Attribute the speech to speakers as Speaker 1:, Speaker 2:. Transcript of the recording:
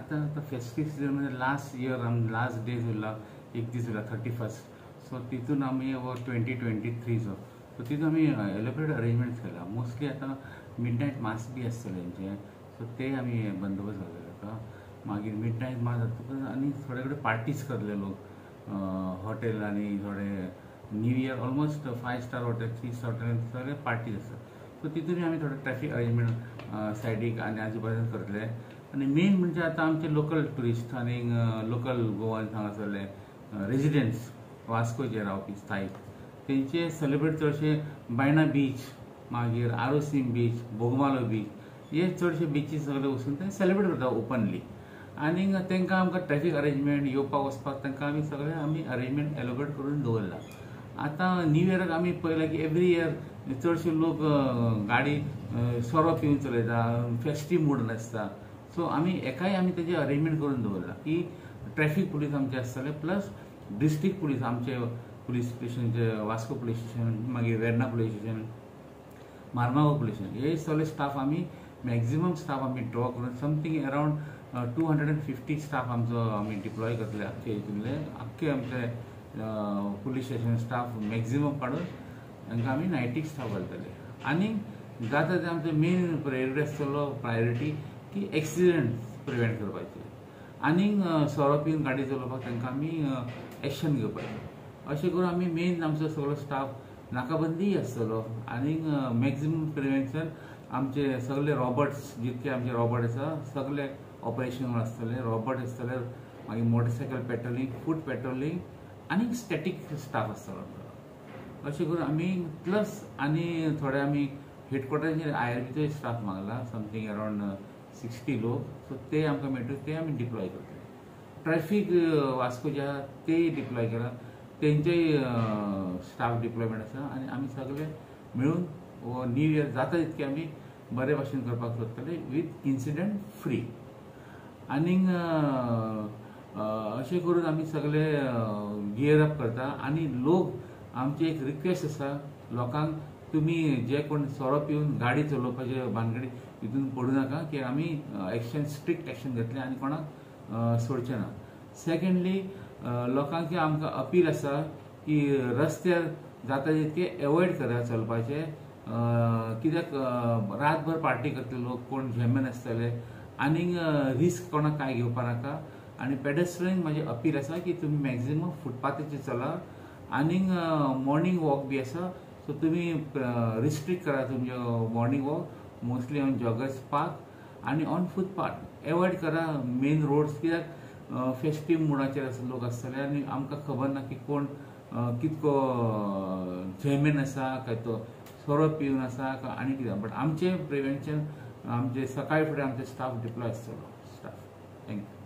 Speaker 1: आतां festive season म्हणजे last year last days उरला, एक दीस उरला 31st. सो तितून आमी 2023चो सो तितून आमी एलोबरेट अरेंजमेंट्स केला. मोस्टली आतां मिडनायट मास बी आसतले तेंचे, सो ते आमी बंदोबस्त घातलेले आतां. मागीर मिडनायट मास जातकच आनी थोडे कडेन पार्टीज करतले लोक हॉटेल आनी थोडे new year almost 5 star hotel 3 star hotel सगळे पार्टीज आसता. सो तितून आमी थोडे ट्रॅफिक अरेंजमेंट सायडीक आनी आजू बाजून करतले. आनी मेन म्हणजे आतां आमचे लोकल ट्युरिस्ट आनी लोकल गोवान हांगासरले रेजिडेंट्स वास्कोचे रावपी स्थायीक तेंचे सेलिब्रेट चडशे बायणा बीच, मागीर आरोसीम बीच, बोगमालो बीच, हे चडशे बिचीस सगळे वचून ते सेलिब्रेट करता ओपनली. आनी तांकां आमकां ट्रॅफिक अरेंजमेंट येवपाक वचपाक तांकां आमी सगळे आमी अरेंजमेंट एलोबरेट करून दवरला. आतां न्यू इयराक आमी पळयलां की एवरी इयर चडशे लोक गाडी सोरो पिवन चलयता, फेस्टीव मूड नासता. सो आमी एकाय आमी तेजे अरेंजमेंट करून दवरला की ट्रॅफिक पुलीस आमचे आसतले प्लस डिस्ट्रिक्ट पुलीस आमचे पुलीस स्टेशनचे वास्को पुलीस स्टेशन, मागीर Verna police station, Marmagao police station, हे सगळे स्टाफ आमी मॅक्झिमम स्टाफ आमी ड्रॉ करून समथींग अरावंड 250 स्टाफ आमचो आमी डिप्लॉय करतले आख्खे हितूंतले आख्खे आमचे पुलीस स्टेशन स्टाफ मॅक्झिमम काडून तांकां आमी नायटीक स्टाफ घालतले. आनी जाता ते आमचो मेन प्रायोरिटी आसतलो प्रायोरिटी की एक्सिडेंट प्रिवेंट करपाचे आनीक सोरो पिवन गाडी चलोवपाक तांकां आमी एक्शन घेवपाचें. अशें करून आमी मेन आमचो सगळो स्टाफ नाकाबंदी आसतलो. आनीक मॅक्झिमम प्रिवेंशन आमचे सगळे रॉबर्ट्स जितके आमचे रॉबर्ट आसा सगळे ऑपरेशनल आसतले, रॉबर्ट आसतले, मागीर मोटरसायकल पेट्रोलिंग, फूट पेट्रोलिंग आनीक स्टॅटीक स्टाफ आसतलो. अशें करून आमी प्लस आनी थोडे आमी हेडक्वॉर्टराचेर IRBचो स्टाफ मागला समथींग अरावंड 60 लोक. सो ते आमकां मेळटले ते आमी डिप्लॉय करतले. ट्रॅफिक वास्कोच्या ते डिप्लॉय केला, तेंचेय स्टाफ डिप्लॉयमेंट आसा. आनी आमी सगळे मेळून न्यू इयर जाता तितके आमी बरे भाशेन करपाक सोदतले विथ इन्सिडंट फ्री. आनीक अशें करून आमी सगळे गियर अप करता. आनी लोक आमची एक रिक्वेस्ट आसा लोकांक, तुमी जे कोण सोरो पिवन गाडी चलोवपाचे भानगडी हितून पडूं नाका की आमी एक्शन स्ट्रिक्ट एक्शन घेतले आनी कोणाक सोडचे ना. सेकंडली लोकांक आमकां अपील आसा की रस्त्यार जाता तितके एवॉयड करा चलपाचे, कित्याक रातभर पार्टी करतले लोक, कोण झेमेन आसतले आनीक रिस्क कोणाक कांय घेवपा नाका. आनी पेडेस्ट्रियन म्हाजे अपील आसा की तुमी मॅक्झिमम फुटपाथाचेर चला. आनीक मॉर्निंग वॉक बी आसा, सो तुमी रिस्ट्रिक्ट करा तुमचो morning walk mostly on joggers park आनी ऑन फुटपाथ. एवॉयड करा मेन रोड्स, कित्याक फेस्टीव मुडाचेर लोक आसतले आनी आमकां खबर ना की कोण कितको झेमेन आसा काय तो सोरो पिवन आसा काय आनी कितें. बट आमचें प्रिवेंशन आमचे सकाळी फुडें आमचे स्टाफ डिप्लॉय आसतलो स्टाफ. थँक्यू.